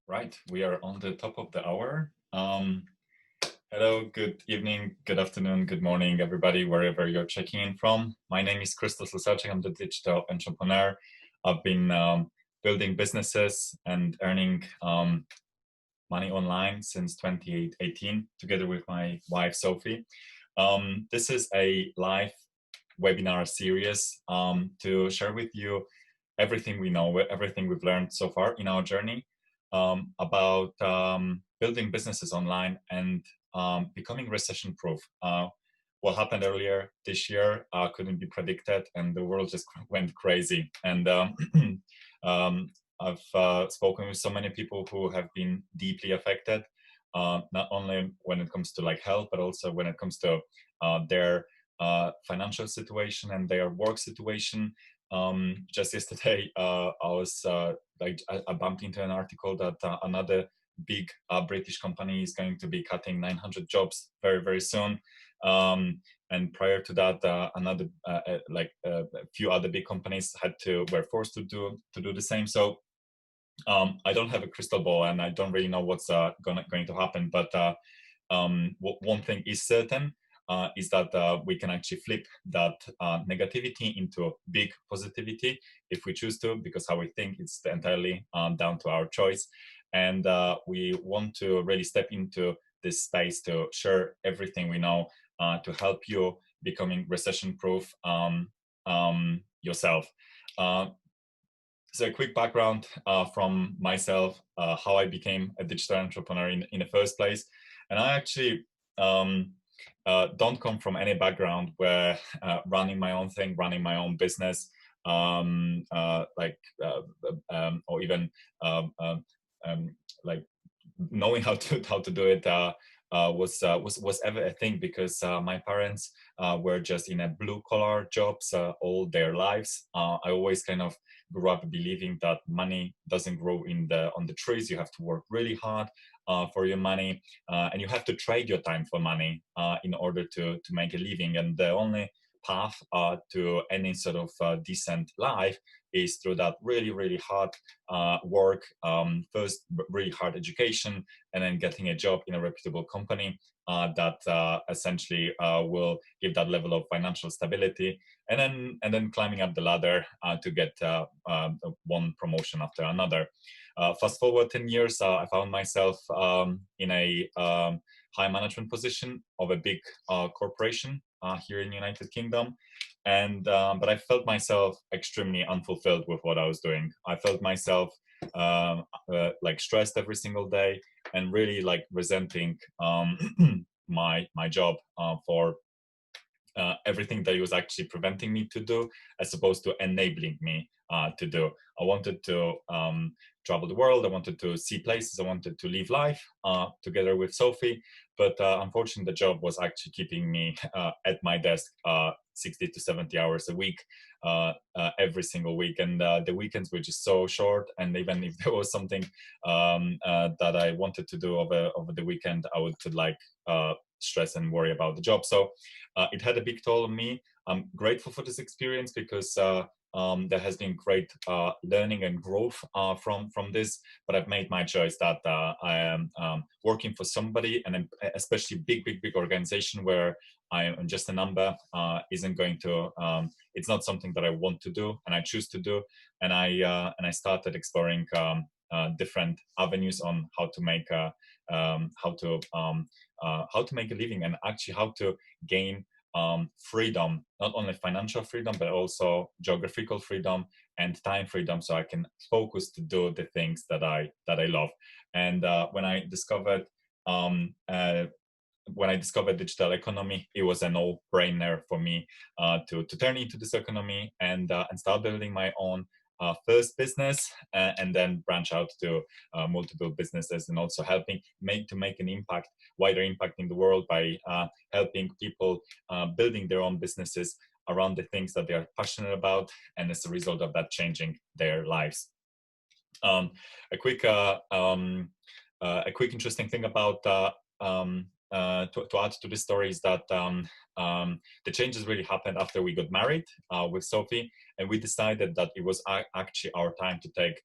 Right, we are on the top of the hour. Hello, good evening, good afternoon, good morning, everybody, wherever you're checking in from. My name is Krzysztof. I'm the digital entrepreneur. I've been building businesses and earning money online since 2018, together with my wife, Sophie. This is a live webinar series to share with you everything we know, everything we've learned so far in our journey about building businesses online and becoming recession proof. What happened earlier this year couldn't be predicted, and the world just went crazy. And um, I've spoken with so many people who have been deeply affected, not only when it comes to like health, but also when it comes to their financial situation and their work situation. Just yesterday, I bumped into an article that another big British company is going to be cutting 900 jobs very, very soon. And prior to that, a few other big companies were forced to do the same. So I don't have a crystal ball, and I don't really know what's going to happen. But one thing is certain is that we can actually flip that negativity into big positivity if we choose to, because how we think is entirely down to our choice. And we want to really step into this space to share everything we know to help you becoming recession proof yourself. So a quick background from myself, how I became a digital entrepreneur in the first place. And I actually don't come from any background where running my own thing, running my own business, or even um, um, like knowing how to do it was ever a thing, because my parents were just in a blue collar jobs all their lives. I always kind of grew up believing that money doesn't grow on the trees. You have to work really hard for your money, and you have to trade your time for money in order to make a living. And the only path to any sort of decent life is through that really, really hard work, first really hard education, and then getting a job in a reputable company that essentially will give that level of financial stability, and then climbing up the ladder to get one promotion after another. Fast forward 10 years, I found myself in a high management position of a big corporation here in the United Kingdom. And but I felt myself extremely unfulfilled with what I was doing. I felt myself like stressed every single day, and really like resenting my job for everything that he was actually preventing me to do, as opposed to enabling me to do. I wanted to travel the world. I wanted to see places. I wanted to live life together with Sophie. But unfortunately, the job was actually keeping me at my desk 60 to 70 hours a week, every single week. And the weekends were just so short. And even if there was something that I wanted to do over the weekend, I would stress and worry about the job. So it had a big toll on me. I'm grateful for this experience, because there has been great learning and growth from this. But I've made my choice that I am working for somebody, and especially big organization where I am just a number, isn't going to. It's not something that I want to do, and I choose to do. And I started exploring different avenues on how to make a living, and actually how to gain freedom, not only financial freedom, but also geographical freedom and time freedom, so I can focus to do the things that I love. And um, uh, when I discovered digital economy, it was a no-brainer for me to turn into this economy and start building my own first business, and then branch out to multiple businesses, and also helping make an impact, wider impact in the world by helping people building their own businesses around the things that they are passionate about, and as a result of that, changing their lives. Um, a quick interesting thing about to add to the story is that the changes really happened after we got married with Sophie, and we decided that it was actually our time to take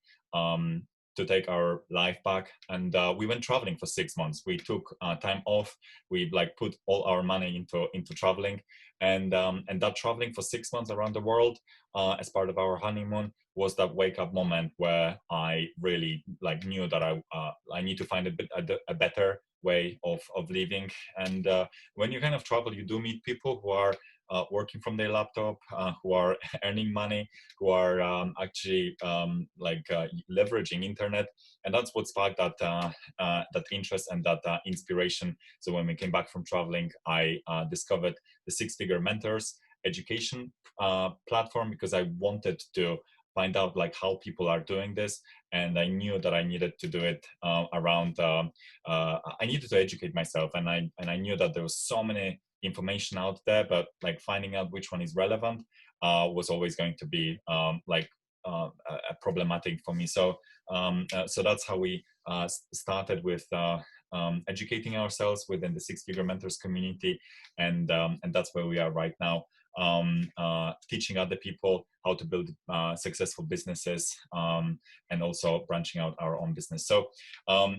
to take our life back, and we went traveling for 6 months. We took time off. We like put all our money into traveling, and that traveling for 6 months around the world as part of our honeymoon was that wake up moment where I really like knew that I need to find a better way of living. And when you kind of travel, you do meet people who are working from their laptop, who are earning money, who are actually leveraging internet, and that's what sparked that interest and that inspiration. So when we came back from traveling, I discovered the Six Figure Mentors education platform, because I wanted to find out like how people are doing this, and I knew that I needed to do it around. I needed to educate myself, and I knew that there was so many information out there, but like finding out which one is relevant was always going to be problematic for me. So so that's how we started with educating ourselves within the Six Figure Mentors community, and that's where we are right now, teaching other people how to build successful businesses, and also branching out our own business. So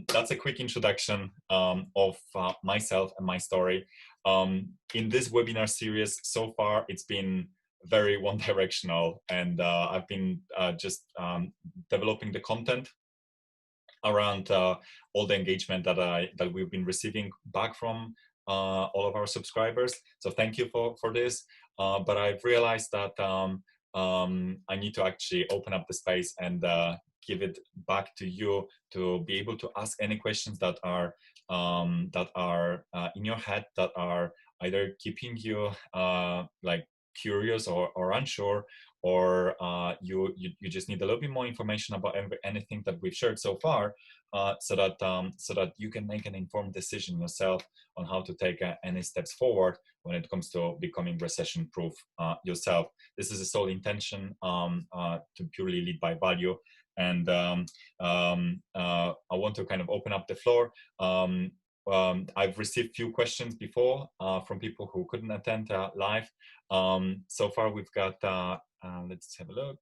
that's a quick introduction of myself and my story. In this webinar series, so far it's been very one directional, and I've been just developing the content around all the engagement that we've been receiving back from all of our subscribers. So thank you for this. But I've realized that I need to actually open up the space and give it back to you to be able to ask any questions that are in your head, that are either keeping you like curious or unsure, or you just need a little bit more information about anything that we've shared so far, so that you can make an informed decision yourself on how to take any steps forward when it comes to becoming recession proof yourself. This is a sole intention to purely lead by value. And I want to kind of open up the floor. I've received few questions before from people who couldn't attend live. So far we've got let's have a look.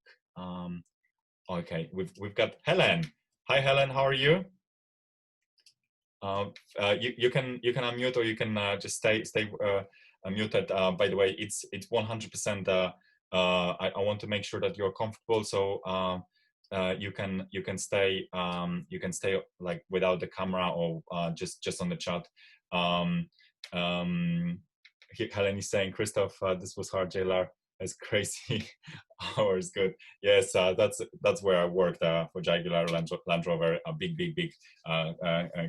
Okay, we've got Helen. Hi Helen, how are you? You can unmute, or you can just stay muted. By the way, it's 100%. I want to make sure that you're comfortable, so you can stay like without the camera, or just on the chat. Helen is saying, Krzysztof, this was hard, JLR. It's crazy hours. Good. Yes, that's where I worked for Jaguar Land Rover, a big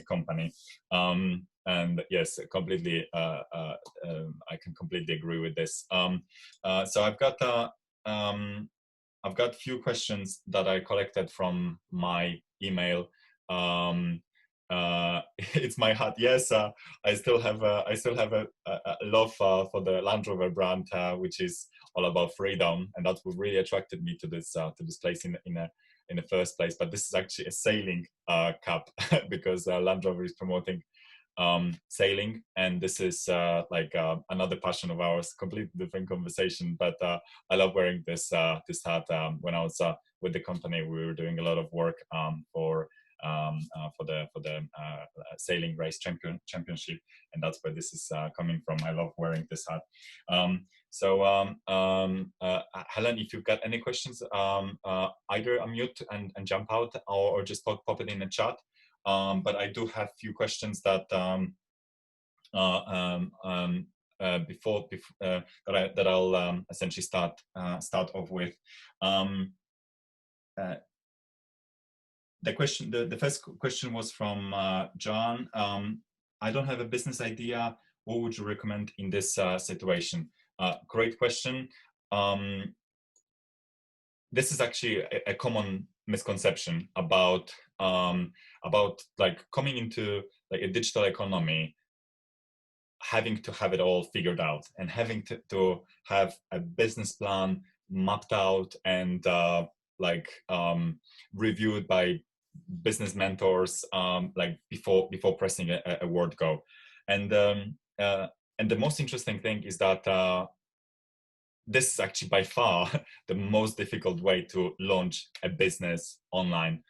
company. And yes, completely. I can completely agree with this. So I've got few questions that I collected from my email. It's my hat. Yes, I still have a love for the Land Rover brand, which is all about freedom, and that's what really attracted me to this place in the first place. But this is actually a sailing cap because Land Rover is promoting sailing, and this is another passion of ours, completely different conversation. But I love wearing this hat. When I was with the company, we were doing a lot of work for the sailing race championship, and that's where this is coming from. I love wearing this hat. Helen, if you've got any questions, either unmute and jump out, or just pop it in the chat. But I do have few questions that before that I'll essentially start off with. The first question was from John. I don't have a business idea. What would you recommend in this situation? Great question. This is actually a common misconception about like coming into like a digital economy, having to have it all figured out, and having to have a business plan mapped out and reviewed by business mentors like before pressing a word go. And the most interesting thing is that this is actually by far the most difficult way to launch a business online.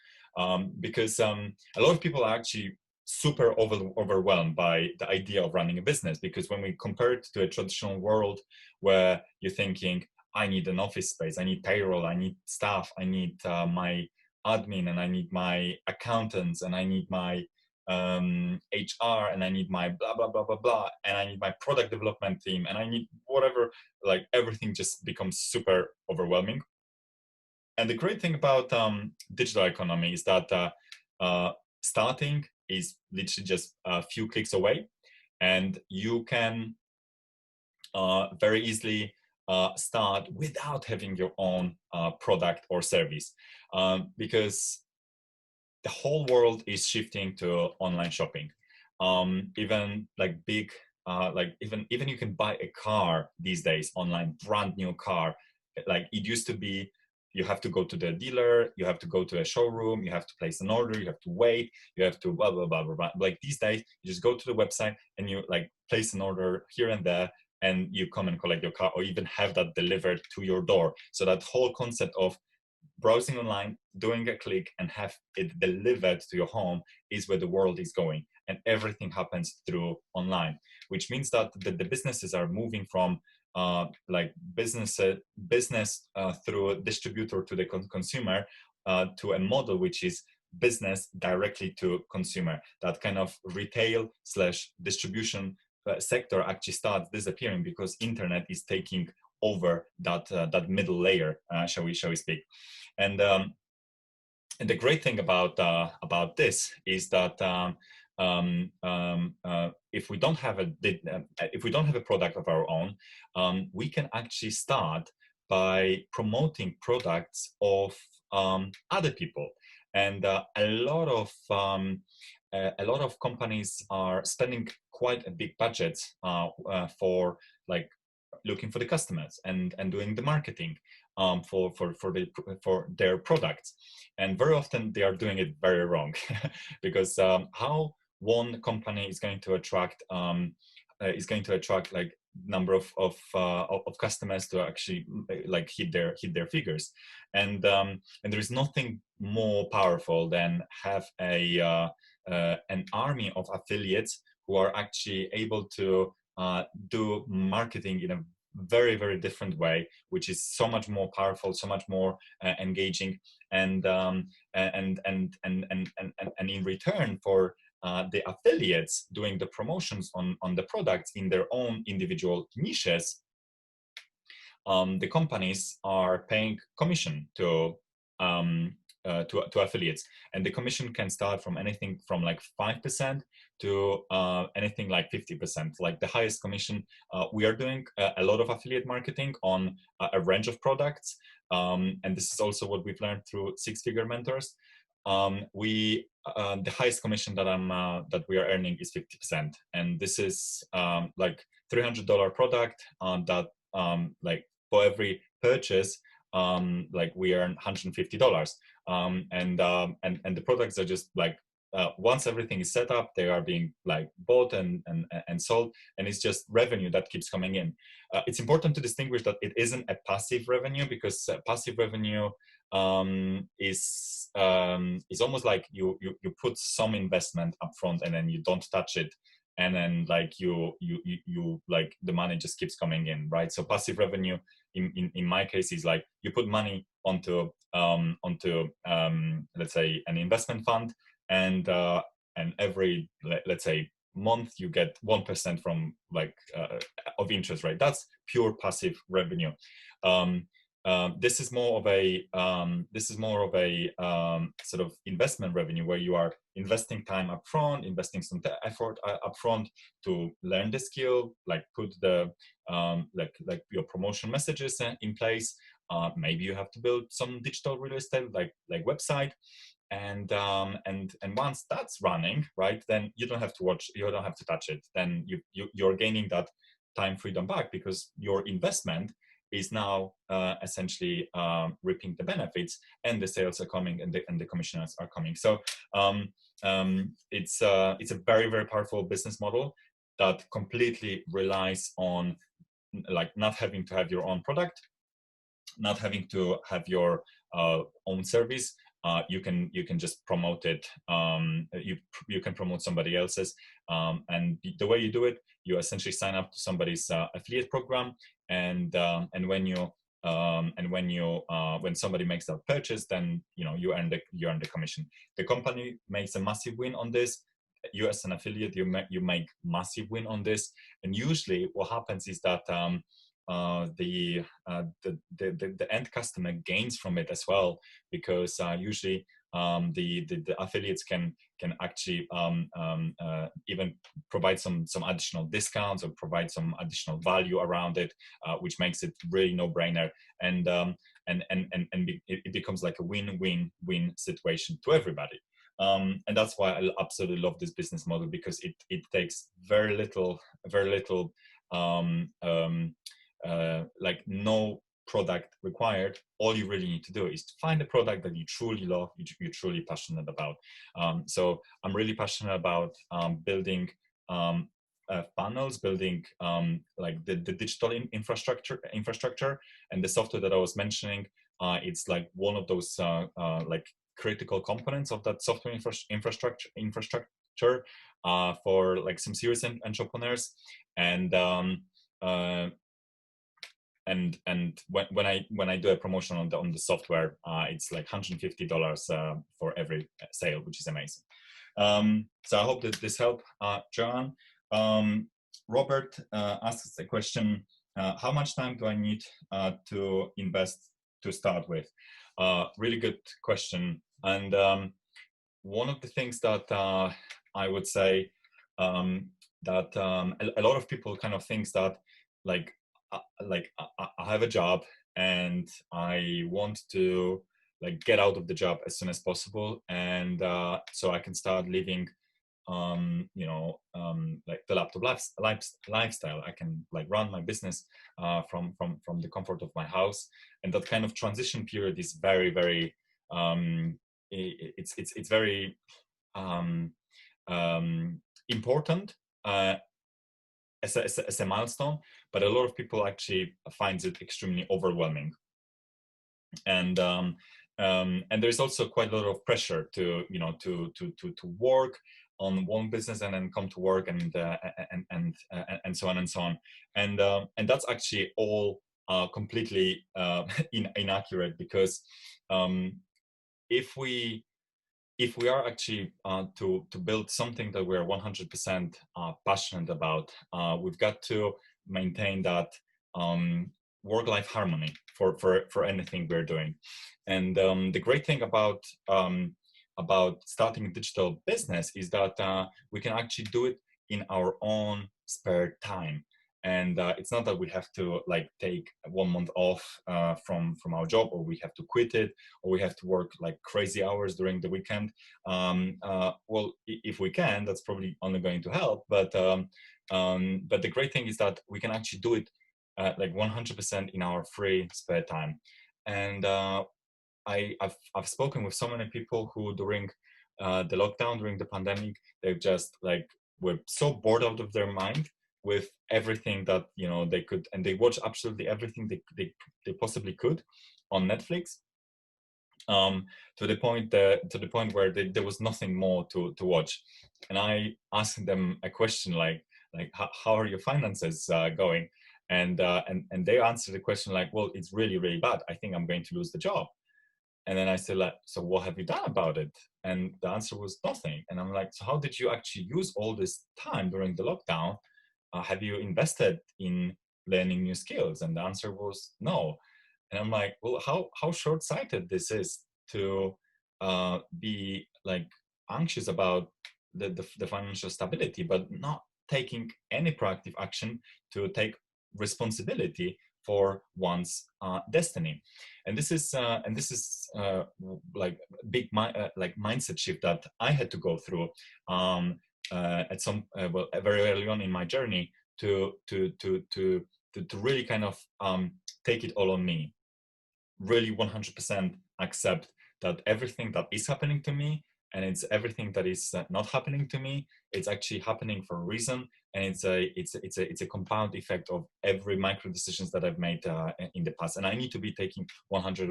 because a lot of people are actually super overwhelmed by the idea of running a business, because when we compare it to a traditional world where you're thinking, I need an office space, I need payroll, I need staff, I need my admin, and I need my accountants, and I need my HR, and I need my blah blah blah blah blah, and I need my product development team, and I need whatever, like everything just becomes super overwhelming. And the great thing about digital economy is that starting is literally just a few clicks away, and you can very easily start without having your own product or service, because the whole world is shifting to online shopping. Even like big, like even you can buy a car these days online, brand new car. Like it used to be, you have to go to the dealer, you have to go to a showroom, you have to place an order, you have to wait, you have to blah blah blah blah blah. Like these days, you just go to the website and you like place an order here and there, and you come and collect your car, or even have that delivered to your door. So that whole concept of browsing online, doing a click, and have it delivered to your home is where the world is going. And everything happens through online, which means that the businesses are moving from like business through a distributor to the consumer, to a model which is business directly to consumer. That kind of retail slash distribution sector actually starts disappearing, because internet is taking over that middle layer, shall we speak. And the great thing about this is that if we don't have a product of our own, we can actually start by promoting products of other people. And a lot of companies are spending quite a big budget for like looking for the customers and doing the marketing for their products. And very often they are doing it very wrong because how one company is going to attract like number of customers to actually like hit their figures. And there is nothing more powerful than have an army of affiliates who are actually able to do marketing in a very, very different way, which is so much more powerful, so much more engaging, and in return for the affiliates doing the promotions on the products in their own individual niches, the companies are paying commission to affiliates, and the commission can start from anything from like 5% to anything like 50%. Like the highest commission, we are doing a lot of affiliate marketing on a range of products, and this is also what we've learned through Six Figure Mentors. The highest commission that we are earning is 50%, and this is like $300 product that like for every purchase, like we earn $150, and the products are just like once everything is set up, they are being like bought and sold, and it's just revenue that keeps coming in. It's important to distinguish that it isn't a passive revenue, because passive revenue is almost like you put some investment up front and then you don't touch it, and then like you like the money just keeps coming in, right? So passive revenue in my case is like you put money onto let's say an investment fund, and every let's say month you get 1% from like of interest rate. That's pure passive revenue. This is more of a sort of investment revenue, where you are investing time up front, investing some effort up front to learn the skill, like put the like your promotion messages in place. Maybe you have to build some digital real estate like website, and once that's running, right, then you don't have to touch it. Then you're gaining that time freedom back, because your investment is now essentially reaping the benefits, and the sales are coming, and the commissioners are coming. So it's a very, very powerful business model that completely relies on like not having to have your own product, not having to have your own service, you can just promote it. You can promote somebody else's, and the way you do it, you essentially sign up to somebody's affiliate program, and when somebody makes that purchase, then you earn the commission. The company makes a massive win on this. You as an affiliate, you make massive win on this. And usually what happens is that the end customer gains from it as well, because usually the affiliates can actually even provide some additional discounts or provide some additional value around it, which makes it really no-brainer. And it becomes like a win-win-win situation to everybody. And that's why I absolutely love this business model, because it takes very little like no product required. All you really need to do is to find a product that you truly love, you're truly passionate about. So I'm really passionate about building funnels, building like the digital infrastructure, and the software that I was mentioning. It's like one of those like critical components of that software infrastructure for like some serious entrepreneurs. And when I do a promotion on the software, it's like $150 for every sale, which is amazing. So I hope that this helped, Joanne. Robert asks a question: how much time do I need to invest to start with? Really good question. And one of the things that I would say that a lot of people kind of thinks that like I have a job and I want to like get out of the job as soon as possible, and so I can start living like the laptop lifestyle. I can like run my business from the comfort of my house. And that kind of transition period is very it's very important as a milestone, but a lot of people actually finds it extremely overwhelming. And there's also quite a lot of pressure to work on one business and then come to work and so on and so on. And that's actually all completely inaccurate, because if we are actually to build something that we're 100% passionate about, we've got to maintain that work-life harmony for anything we're doing. And the great thing about starting a digital business is that we can actually do it in our own spare time. And it's not that we have to like take 1 month off from our job, or we have to quit it, or we have to work like crazy hours during the weekend. Well, if we can, that's probably only going to help. But the great thing is that we can actually do it like 100% in our free spare time. And I've spoken with so many people who during the lockdown, during the pandemic, they've just like were so bored out of their mind with everything that they could, and they watched absolutely everything they possibly could on Netflix, to the point where there was nothing more to watch. And I asked them a question like how are your finances going? And they answered the question like, well, it's really, really bad. I think I'm going to lose the job. And then I said, like, so what have you done about it? And the answer was nothing. And I'm like, so how did you actually use all this time during the lockdown? Have you invested in learning new skills? And the answer was no. And I'm like, well, how short-sighted this is to be like anxious about the financial stability, but not taking any proactive action to take responsibility for one's destiny. And this is like big like mindset shift that I had to go through at some well, very early on in my journey to really kind of take it all on me, really 100% accept that everything that is happening to me and it's everything that is not happening to me. It's actually happening for a reason, and it's a compound effect of every micro decisions that I've made in the past. And I need to be taking 100%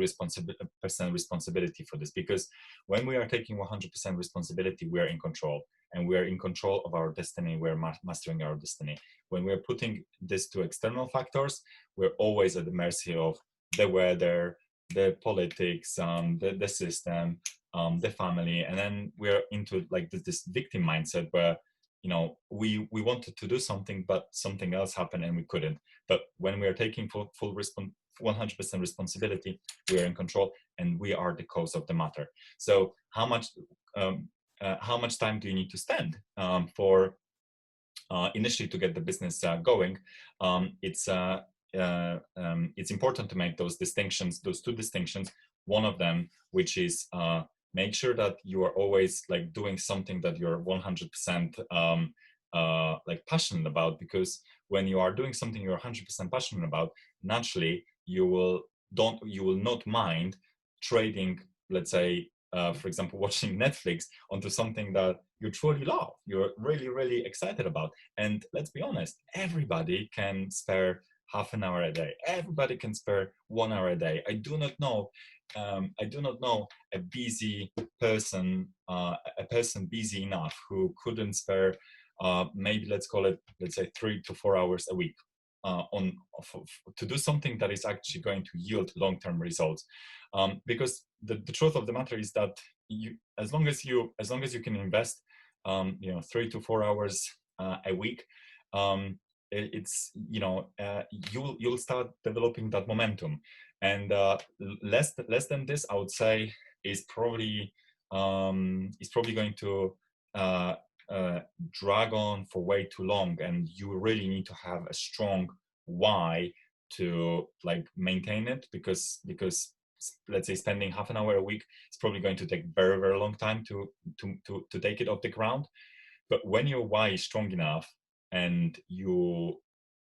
responsibility for this, because when we are taking 100% responsibility, we are in control, and we are in control of our destiny. We're mastering our destiny. When we're putting this to external factors, we're always at the mercy of the weather, the politics, the system, the family, and then we're into like this victim mindset where, you know, we wanted to do something, but something else happened and we couldn't. But when we are taking full 100% responsibility, we are in control, and we are the cause of the matter. So how much time do you need to spend for initially to get the business going? It's important to make those distinctions, those two distinctions. One of them, which is make sure that you are always like doing something that you're 100% like passionate about, because when you are doing something you're 100% passionate about, naturally you will not mind trading, let's say, for example, watching Netflix onto something that you truly love, you're really, really excited about. And let's be honest, everybody can spare half an hour a day. Everybody can spare 1 hour a day. I do not know a busy person, a person busy enough who couldn't spare maybe let's say 3 to 4 hours a week to do something that is actually going to yield long-term results. Because the truth of the matter is that as long as you can invest 3 to 4 hours a week, it's you'll start developing that momentum. And less than this, I would say, is probably going to drag on for way too long, and you really need to have a strong why to like maintain it, because let's say spending half an hour a week is probably going to take very, very long time to take it off the ground. But when your why is strong enough, and you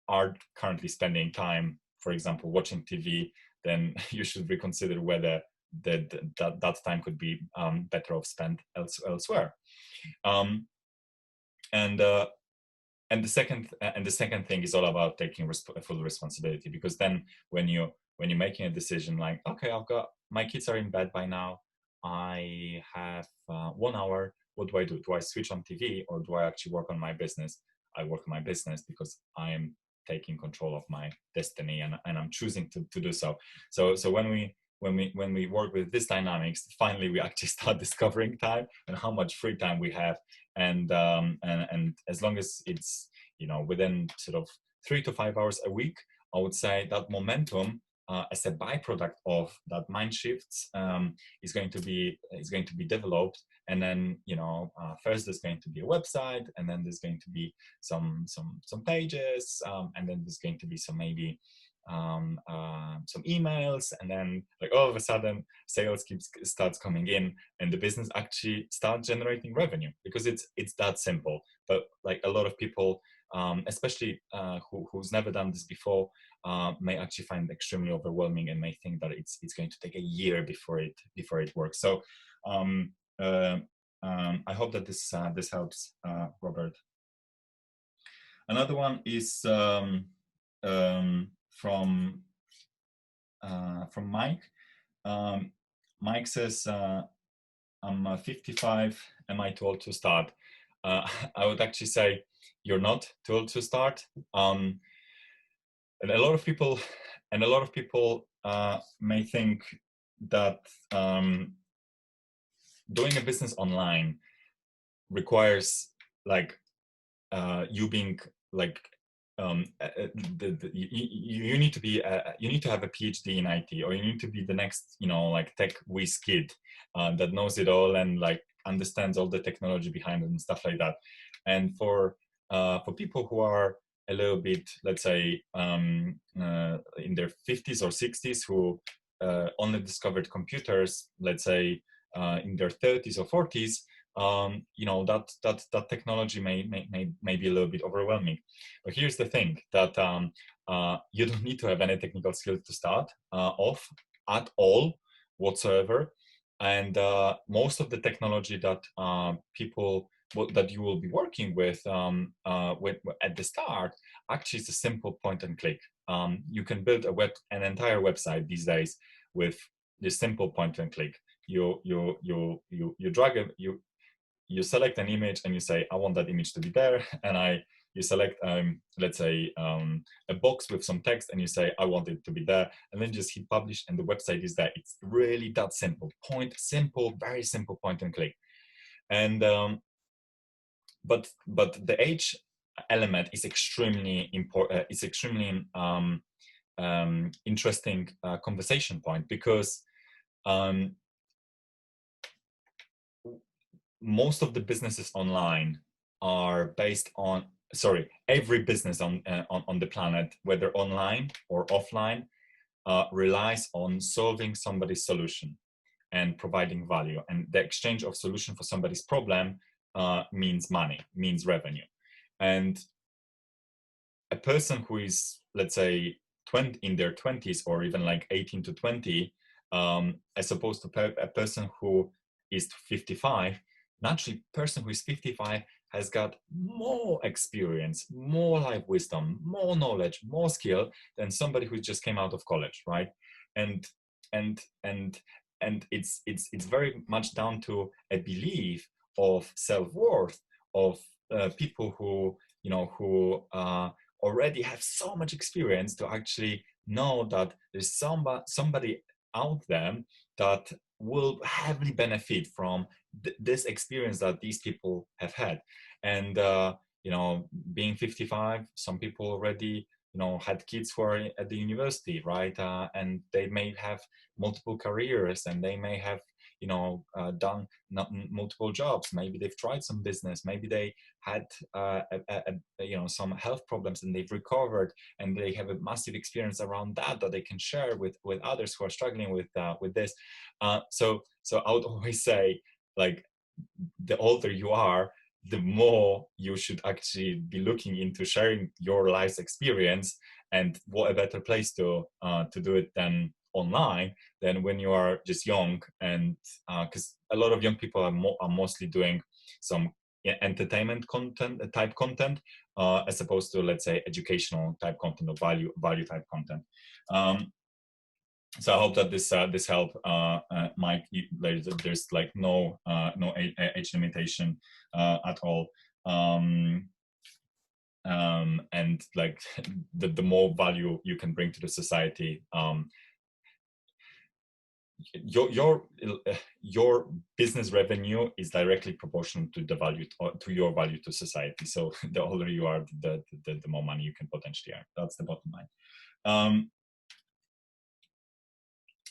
are currently spending time, for example, watching TV, then you should reconsider whether that time could be better off spent elsewhere. And the second thing is all about taking full responsibility, because then when you're making a decision like, okay, my kids are in bed by now, I have 1 hour, what do I do? Do I switch on TV, or do I actually work on my business? I work on my business because I am taking control of my destiny, and I'm choosing to do so. So when we work with this dynamics, finally we actually start discovering time and how much free time we have. And as long as it's within sort of 3 to 5 hours a week, I would say that momentum as a byproduct of that mind shifts is going to be developed. And then first there's going to be a website, and then there's going to be some pages, and then there's going to be some maybe some emails, and then like all of a sudden sales starts coming in, and the business actually starts generating revenue, because it's that simple. But like a lot of people, especially who's never done this before, may actually find it extremely overwhelming, and may think that it's going to take a year before it works. So I hope that this helps, Robert. Another one is from Mike. Mike says, I'm 55. Am I too old to start? I would actually say you're not too old to start. And a lot of people may think that doing a business online requires like you being like you need to have a PhD in IT, or you need to be the next like tech whiz kid that knows it all and like understands all the technology behind it and stuff like that. And for people who are a little bit, let's say, in their 50s or 60s, who only discovered computers, let's say, in their 30s or 40s, that technology may be a little bit overwhelming. But here's the thing, that you don't need to have any technical skills to start off at all whatsoever. And most of the technology that that you will be working with at the start actually is a simple point and click. You can build an entire website these days with this simple point and click. You drag you select an image and you say, I want that image to be there, and you select let's say a box with some text and you say, I want it to be there, and then just hit publish and the website is there. It's really that simple. Very simple point and click. And but the age element is extremely important. It's extremely interesting conversation point, because most of the businesses online are based on, sorry, every business on the planet, whether online or offline, relies on solving somebody's solution and providing value. And the exchange of solution for somebody's problem means money, means revenue. And a person who is, let's say, in their 20s, or even like 18 to 20, as opposed to a person who is 55, naturally, person who is 55 has got more experience, more life wisdom, more knowledge, more skill than somebody who just came out of college, right? And and and and it's very much down to a belief of self-worth of people who already have so much experience to actually know that there's somebody out there that will heavily benefit from this experience that these people have had. And being 55, some people already had kids who are at the university, right? And they may have multiple careers, and they may have done multiple jobs. Maybe they've tried some business, maybe they had some health problems and they've recovered, and they have a massive experience around that they can share with others who are struggling with this. So I would always say, like, the older you are, the more you should actually be looking into sharing your life's experience. And what a better place to do it than online, than when you are just young. And because a lot of young people are mostly doing some entertainment content type content, as opposed to, let's say, educational type content or value type content. So I hope that this help, Mike. There's like no age limitation at all, and like the more value you can bring to the society, your business revenue is directly proportional to the value to your value to society. So the older you are, the more money you can potentially earn. That's the bottom line.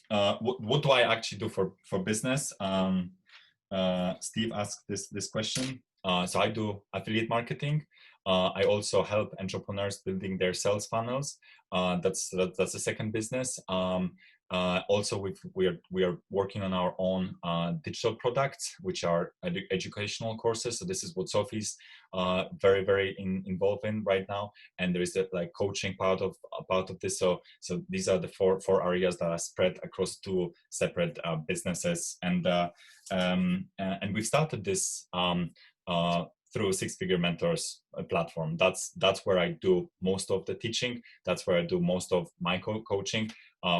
What do I actually do for business? Steve asked this question. So I do affiliate marketing. I also help entrepreneurs building their sales funnels. That's the second business. Also, we are working on our own digital products, which are educational courses. So this is what Sophie's very involved in right now, and there is a like coaching part of this. So these are the four areas that are spread across two separate businesses, and we started this through Six Figure Mentors platform. That's where I do most of the teaching. That's where I do most of my coaching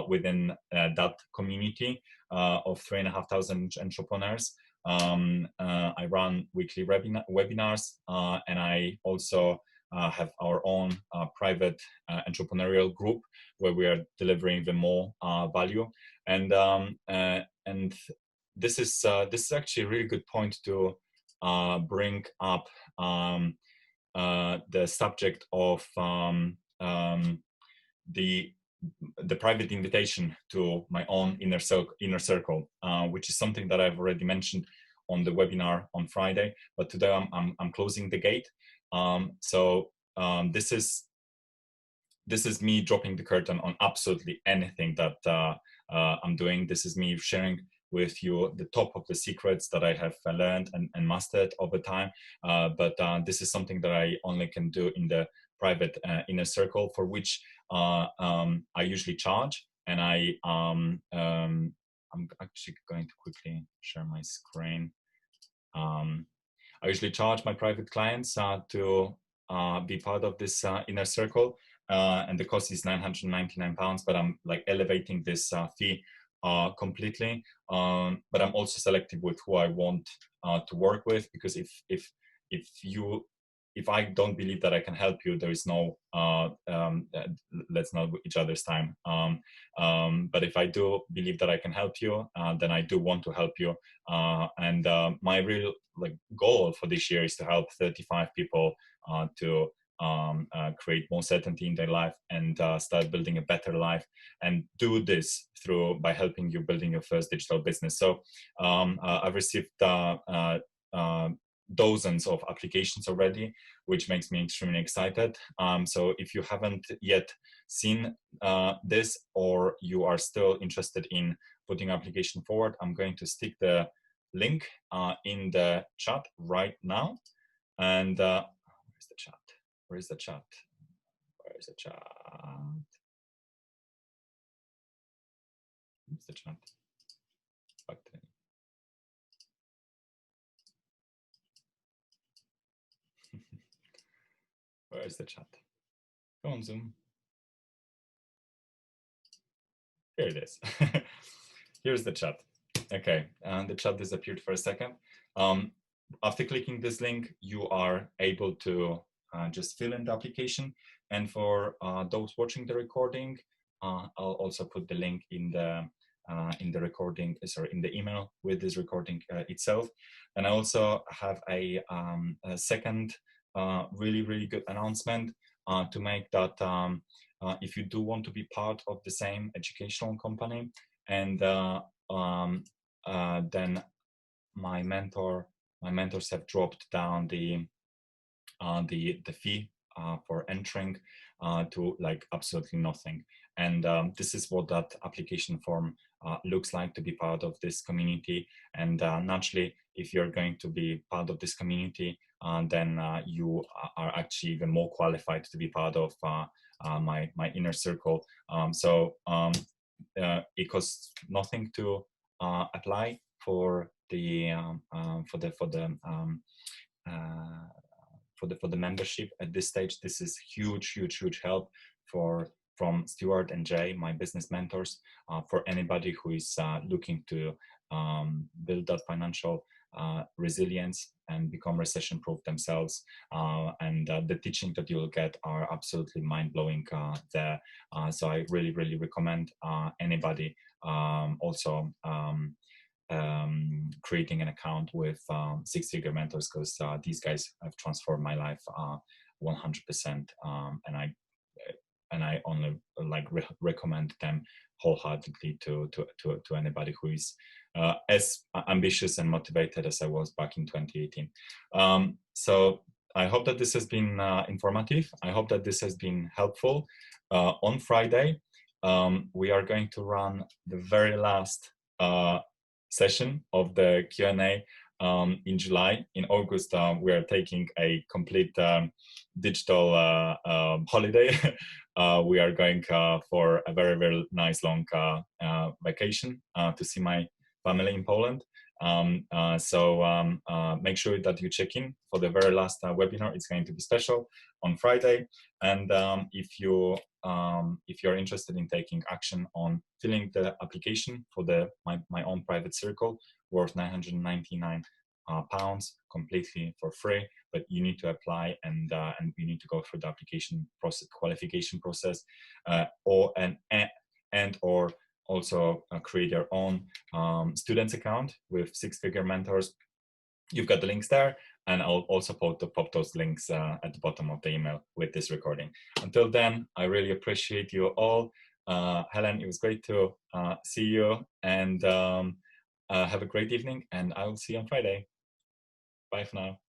within that community of 3,500 entrepreneurs. I run weekly webinars, and I also have our own private entrepreneurial group where we are delivering even more value. And this is actually a really good point to bring up the subject of the private invitation to my own inner circle, which is something that I've already mentioned on the webinar on Friday. But today I'm closing the gate. This is me dropping the curtain on absolutely anything that I'm doing. This is me sharing with you the top of the secrets that I have learned and mastered over time. But this is something that I only can do in the private inner circle, for which I usually charge, and I'm actually going to quickly share my screen. I usually charge my private clients to be part of this inner circle, and the cost is £999, but I'm like elevating this fee completely. But I'm also selective with who I want to work with, because if I don't believe that I can help you, there is no let's not waste each other's time. But if I do believe that I can help you, then I do want to help you. And my real goal for this year is to help 35 people to create more certainty in their life and start building a better life, and do this by helping you building your first digital business. So I've received dozens of applications already, which makes me extremely excited. So if you haven't yet seen this, or you are still interested in putting application forward, I'm going to stick the link in the chat right now. And where's the chat? Where is the chat? Where is the chat? Where's the chat? Back to me. Where is the chat? Go on, Zoom. Here it is. Here's the chat. Okay, and the chat disappeared for a second. After clicking this link, you are able to just fill in the application. And for those watching the recording, I'll also put the link in the recording, sorry, in the email with this recording itself. And I also have a second really good announcement to make, that if you do want to be part of the same educational company, and then my mentors have dropped down the fee for entering to like absolutely nothing. And this is what that application form looks like to be part of this community. And naturally, if you're going to be part of this community, then you are actually even more qualified to be part of my inner circle. It costs nothing to apply for the membership at this stage. This is huge help from Stuart and Jay, my business mentors, for anybody who is looking to build that financial resilience and become recession proof themselves. And the teaching that you'll get are absolutely mind-blowing there. So I really recommend anybody also creating an account with Six Figure Mentors, because these guys have transformed my life 100%, and I only recommend them wholeheartedly to anybody who is as ambitious and motivated as I was back in 2018. So I hope that this has been informative. I hope that this has been helpful. On Friday, we are going to run the very last session of the Q&A in July. In August, we are taking a complete digital holiday. We are going for a very nice long vacation to see my family in Poland. So make sure that you check in for the very last webinar. It's going to be special on Friday. And if you're interested in taking action on filling the application for my own private circle, worth £999 completely for free, but you need to apply, and you need to go through the application process, qualification process, or also create your own students account with Six Figure Mentors. You've got the links there, and I'll also pop those links at the bottom of the email with this recording. Until then, I really appreciate you all. Helen, it was great to see you, and have a great evening, and I will see you on Friday. Bye for now.